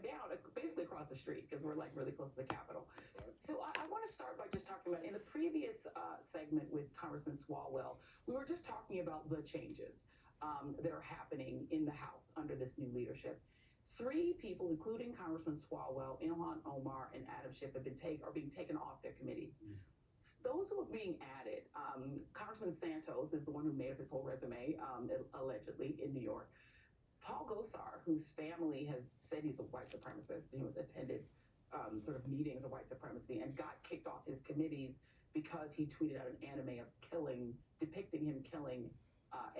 down basically across the street because we're like really close to the Capitol. So I want to start by just talking about in the previous segment with Congressman Swalwell, we were just talking about the changes that are happening in the House under this new leadership. 3 people, including Congressman Swalwell, Ilhan Omar, and Adam Schiff, are being taken off their committees. Those who are being added, Congressman Santos is the one who made up his whole resume, allegedly, in New York. Paul Gosar, whose family has said he's a white supremacist, attended sort of meetings of white supremacy and got kicked off his committees because he tweeted out an anime of depicting him killing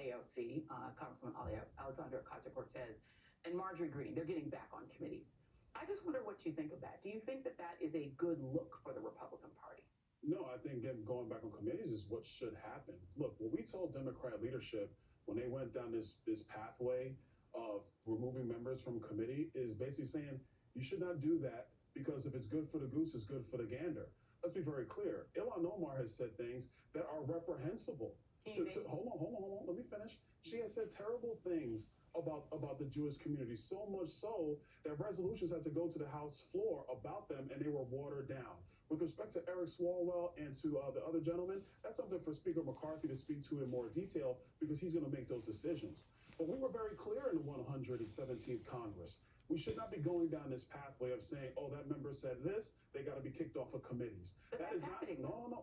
AOC, Congressman Alexandria Ocasio-Cortez, and Marjorie Greene. They're getting back on committees. I just wonder what you think of that. Do you think that that is a good look for the Republican Party? No, I think going back on committees is what should happen. Look, what we told Democrat leadership when they went down this pathway of removing members from committee is basically saying you should not do that because if it's good for the goose, it's good for the gander. Let's be very clear. Ilhan Omar has said things that are reprehensible. Hold on, let me finish. She has said terrible things about the Jewish community, so much so that resolutions had to go to the House floor about them and they were watered down. With respect to Eric Swalwell and to the other gentleman, that's something for Speaker McCarthy to speak to in more detail because he's going to make those decisions. But we were very clear in the 117th Congress. We should not be going down this pathway of saying, oh, that member said this, they got to be kicked off of committees. But that that's is happening. No.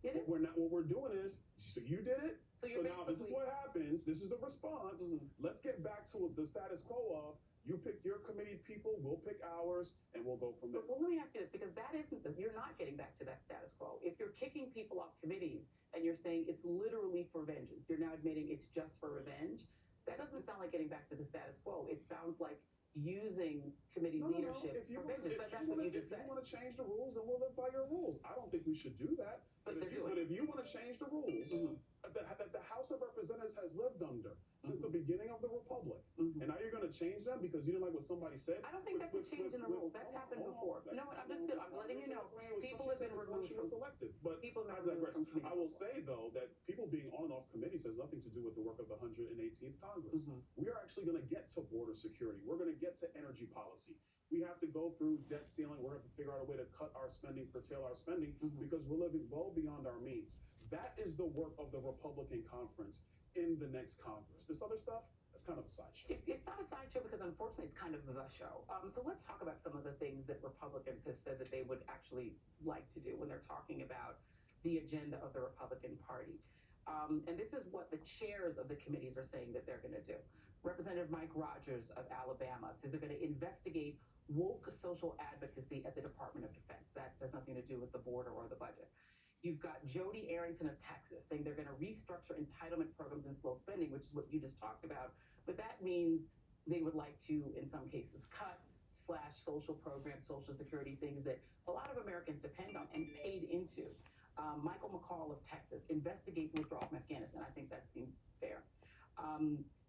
Did it? What we're doing is, so you did it? So now this is what happens. This is the response. Let's get back to the status quo of you pick your committee people, we'll pick ours, and we'll go from there. Well, let me ask you this, because you're not getting back to that status quo. If you're kicking people off committees and you're saying it's literally for vengeance, you're now admitting it's just for revenge, that doesn't sound like getting back to the status quo. It sounds like using committee leadership for vengeance, but that's what you just said. If you want to change the rules, then we'll live by your rules. I don't think we should do that. But if you want to change the rules that the House of Representatives has lived under since the beginning of the Republic, and now you're going to change them because you didn't like what somebody said? I don't think that's a change in the rules. That's happened before. No, I'm letting you know. People have been removed from elected. But I digress. I will say, though, that people being on and off committees has nothing to do with the work of the 118th Congress. We are actually going to get to border security. We're going to get to energy policy. We have to go through debt ceiling. We're going to have to figure out a way to cut our spending, curtail our spending, because we're living well beyond our means. That is the work of the Republican conference in the next Congress. This other stuff, that's kind of a sideshow. It's not a sideshow because unfortunately it's kind of the show. So let's talk about some of the things that Republicans have said that they would actually like to do when they're talking about the agenda of the Republican Party. And this is what the chairs of the committees are saying that they're going to do. Representative Mike Rogers of Alabama says they're going to investigate woke social advocacy at the Department of Defense. That has nothing to do with the border or the budget. You've got Jody Arrington of Texas saying they're going to restructure entitlement programs and slow spending, which is what you just talked about. But that means they would like to, in some cases, cut / social programs, Social Security, things that a lot of Americans depend on and paid into. Michael McCall of Texas, investigate the withdrawal from Afghanistan. I think that seems fair.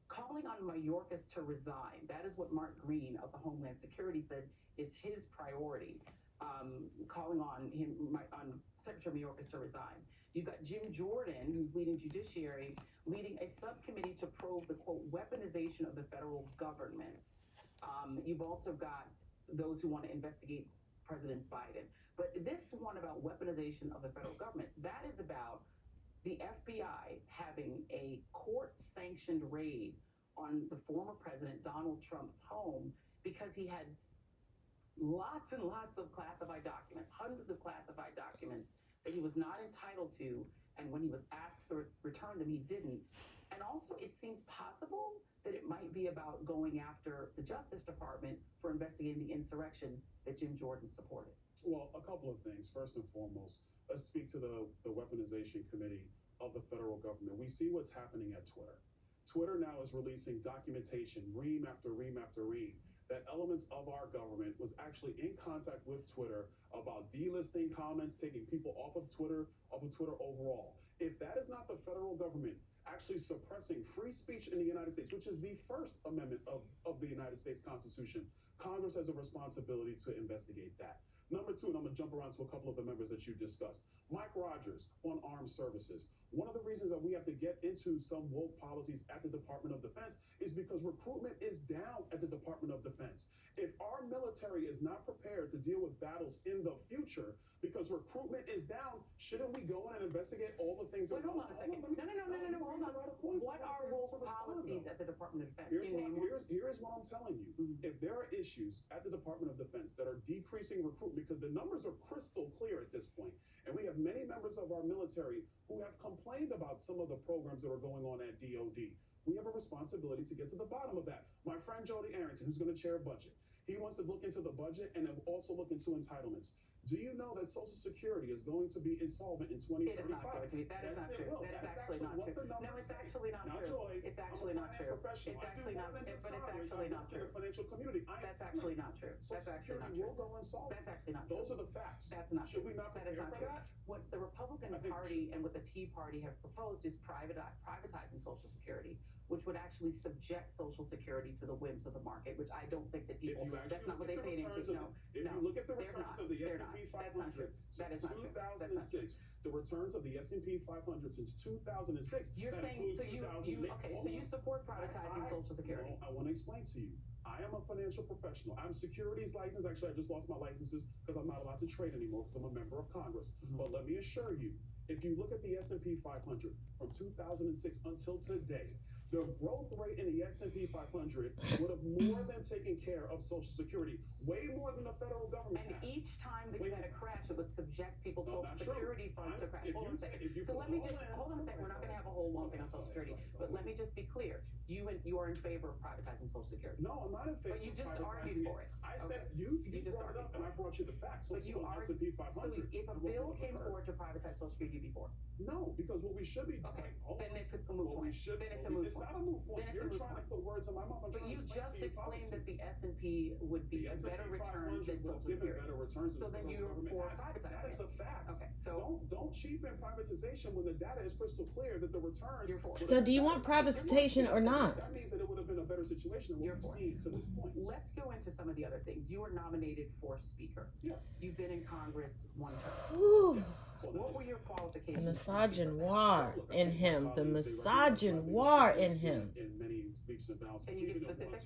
Calling on Mayorkas to resign. That is what Mark Green of the Homeland Security said is his priority. Calling on Secretary Mayorkas to resign. You've got Jim Jordan, who's leading Judiciary, leading a subcommittee to probe the, quote, weaponization of the federal government. You've also got those who want to investigate President Biden. But this one about weaponization of the federal government, that is about the FBI having a court-sanctioned raid on the former president, Donald Trump's home, because he had lots and lots of classified documents, hundreds of classified documents that he was not entitled to, and when he was asked to return them, he didn't. And also, it seems possible that it might be about going after the Justice Department for investigating the insurrection that Jim Jordan supported. Well, a couple of things. First and foremost, let's speak to the Weaponization Committee of the federal government. We see what's happening at Twitter. Twitter now is releasing documentation, ream after ream after ream, that elements of our government was actually in contact with Twitter about delisting comments, taking people off of Twitter overall. If that is not the federal government actually suppressing free speech in the United States, which is the First Amendment of the United States Constitution, Congress has a responsibility to investigate that. Number two, and I'm going to jump around to a couple of the members that you discussed. Mike Rogers on armed services. One of the reasons that we have to get into some woke policies at the Department of Defense is because recruitment is down at the Department of Defense. If our our military is not prepared to deal with battles in the future because recruitment is down, shouldn't we go in and investigate all the things? Wait, hold on a second. No, hold on. What are woke policies at the Department of Defense? Here's what I'm telling you. If there are issues at the Department of Defense that are decreasing recruitment, because the numbers are crystal clear at this point, and we have many members of our military who have complained about some of the programs that are going on at DOD. We have a responsibility to get to the bottom of that. My friend Jody Arrington, who's going to chair budget, he wants to look into the budget and also look into entitlements. Do you know that Social Security is going to be insolvent in 2035? It is not going to be. That is not true. That is actually not true. No, it's actually not true. It's actually not true. It's actually not. But it's actually not true. Financial community. That's actually not true. That's actually not true. Will go insolvent. That's actually not true. Those are the facts. That's not true. Should we not prepare for that? What the Republican Party and what the Tea Party have proposed is privatizing Social Security, which would actually subject Social Security to the whims of the market, which I don't think that people. That's not what they paid into. No, if you look at the returns of the S&P 500 since 2006, the returns of the S&P 500 since 2006. You're saying so you support privatizing Social Security? No, I want to explain to you. I am a financial professional. I'm securities licensed. Actually, I just lost my licenses because I'm not allowed to trade anymore because I'm a member of Congress. But let me assure you, if you look at the S&P 500 from 2006 until today, the growth rate in the S&P 500 would have more than taken care of Social Security, way more than the federal government. And each time that you had a crash, it would subject people's Social Security funds to crash. Hold on a second. So let me just hold on a second. We're not going to have a whole long thing on Social Security, but let me just be clear. You are in favor of privatizing Social Security. No, I'm not in favor. But you just argued for it. I said you just brought it up, and I brought you the facts. But you are S&P 500. So if a bill came forward to privatize Social Security, you'd be for it? No, because what we should be doing. Okay, then it's a moot point. Then it's a moot point. It's not a moot point. You're trying to put words in my mouth. But you just explained that the S&P would be a better return than Social Security. So then you're for privatizing. That is a fact. Okay, so don't cheapen privatization when the data is crystal clear that the return. So do you want privatization or not? That means that it would have been a better situation than what we've seen to this point. Let's go into some of the other things. You were nominated for Speaker. Yeah. You've been in Congress one term. Ooh. Yes. What were your qualifications? The misogynoir in him. The misogynoir in him. In many leaps and bounds. Can you give specifics?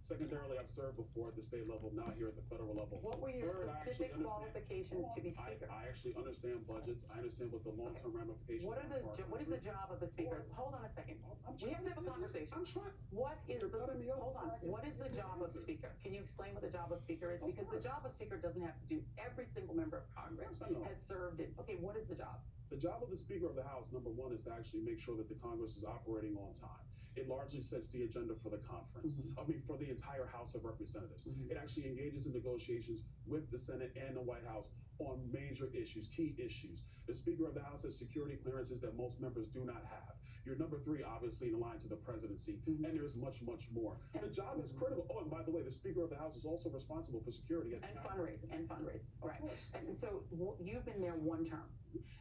Secondarily, I've served before at the state level, now here at the federal level. What were your specific qualifications to be Speaker? I actually understand budgets. I understand what the long-term ramifications are. What is the job of the Speaker? Hold on a second. We have to have a conversation. I'm trying. What is the job of Speaker? Can you explain what the job of Speaker is? Because the job of Speaker doesn't have to do every single member of Congress has served in. Okay, what is the job? The job of the Speaker of the House, number one, is to actually make sure that the Congress is operating on time. It largely sets the agenda for the conference. For the entire House of Representatives. It actually engages in negotiations with the Senate and the White House on major issues, key issues. The Speaker of the House has security clearances that most members do not have. You're number three, obviously, in line to the presidency, and there's much, much more. The job is critical. Oh, and by the way, the Speaker of the House is also responsible for security and fundraising. Right. And so you've been there one term,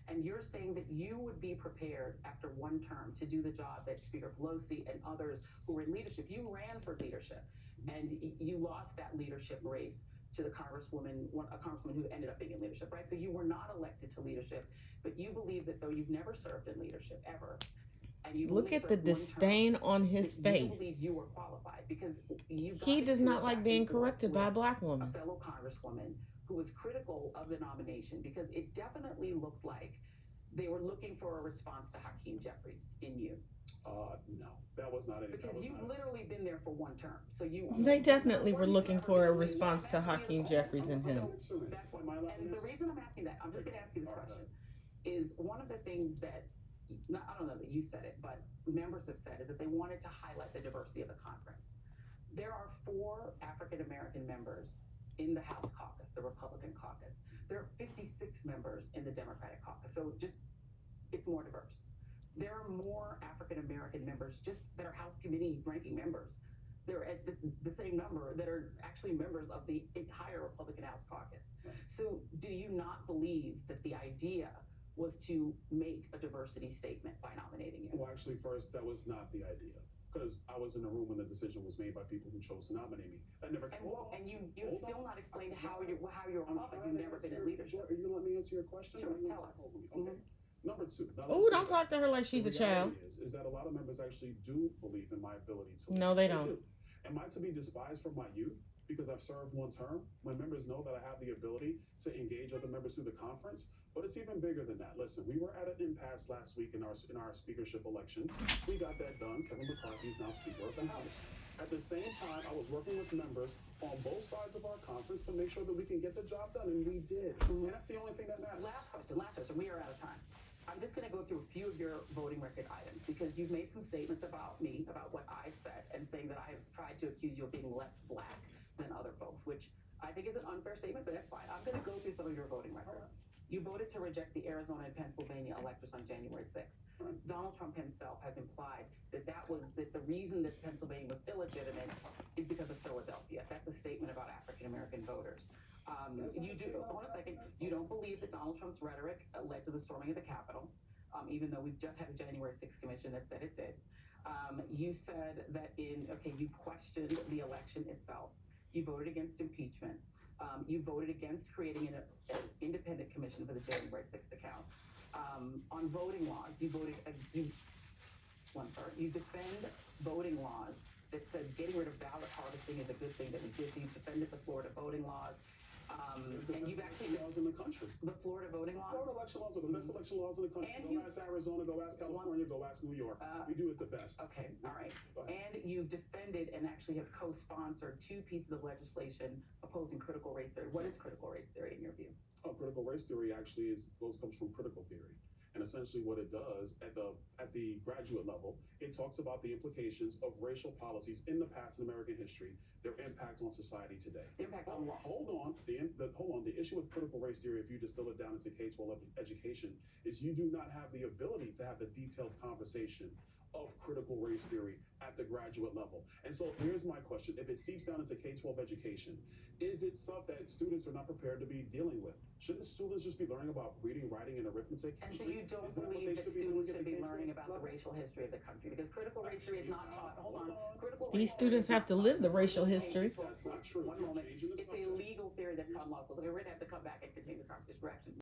and you're saying that you would be prepared after one term to do the job that Speaker Pelosi and others who were in leadership. You ran for leadership, and you lost that leadership race to the congresswoman who ended up being in leadership, right? So you were not elected to leadership, but you believe that though you've never served in leadership ever, and you look at the disdain on his face. You believe you were qualified because he does not like being corrected by a black woman. A fellow congresswoman who was critical of the nomination because it definitely looked like they were looking for a response to Hakeem Jeffries in you. No, that was not it. Because you've literally been there for one term. So they definitely were looking for a response to Hakeem Jeffries in him. So that's what, and the reason I'm asking that, I'm just going to ask you this question, is one of the things that, I don't know that you said it, but members have said, is that they wanted to highlight the diversity of the conference. There are 4 African American members in the House caucus, the Republican caucus. There are 56 members in the Democratic caucus. So it's more diverse. There are more African American members just that are House committee ranking members. They're at the same number that are actually members of the entire Republican House caucus. So do you not believe that the idea was to make a diversity statement by nominating you? Well, actually, first, that was not the idea. Because I was in the room when the decision was made by people who chose to nominate me. That never came. And you've still not explained how you're a Republican. You've never been in leadership. You let me answer your question? Sure, tell us. Okay. Number 2. Oh, don't talk to her like she's a child. Is that a lot of members actually do believe in my ability to lead. No, they don't. Am I to be despised for my youth? because I've served one term. My members know that I have the ability to engage other members through the conference, but it's even bigger than that. Listen, we were at an impasse last week in our speakership election. We got that done. Kevin McCarthy is now Speaker of the House. At the same time, I was working with members on both sides of our conference to make sure that we can get the job done, and we did. And that's the only thing that matters. Last question. We are out of time. I'm just going to go through a few of your voting record items because you've made some statements about me, about what I've said, and saying that I have tried to accuse you of being less black than other folks, which I think is an unfair statement, but that's fine. I'm going to go through some of your voting record. You voted to reject the Arizona and Pennsylvania electors on January 6th. Donald Trump himself has implied that the reason that Pennsylvania was illegitimate is because of Philadelphia. That's a statement about African American voters. Hold on a second. You don't believe that Donald Trump's rhetoric led to the storming of the Capitol, even though we've just had a January 6th commission that said it did. You said that you questioned the election itself. You voted against impeachment. You voted against creating an independent commission for the January 6th account. On voting laws, you defend voting laws that said getting rid of ballot harvesting is a good thing that we did. So you defended the Florida voting laws. And you've actually laws in the country. The Florida voting laws. Florida election laws are the best election laws in the country. Go ask Arizona, go ask California, go ask New York. We do it the best. Okay, all right. And you've defended and actually have co-sponsored 2 pieces of legislation opposing critical race theory. What is critical race theory in your view? Critical race theory actually comes from critical theory. And essentially what it does at the graduate level, it talks about the implications of racial policies in the past in American history, their impact on society today. The impact on what? Hold on. The issue with critical race theory, if you distill it down into K-12 education, is you do not have the ability to have the detailed conversation of critical race theory at the graduate level. And so here's my question. If it seeps down into K-12 education, is it stuff that students are not prepared to be dealing with? Shouldn't students just be learning about reading, writing, and arithmetic? And so you don't believe that students should be learning about the racial history of the country? Because critical race theory is not taught. Hold on. These students have to live the racial history. That's not true. One moment. It's a legal theory that's taught in law schools. So we're going to have to come back and continue this conversation.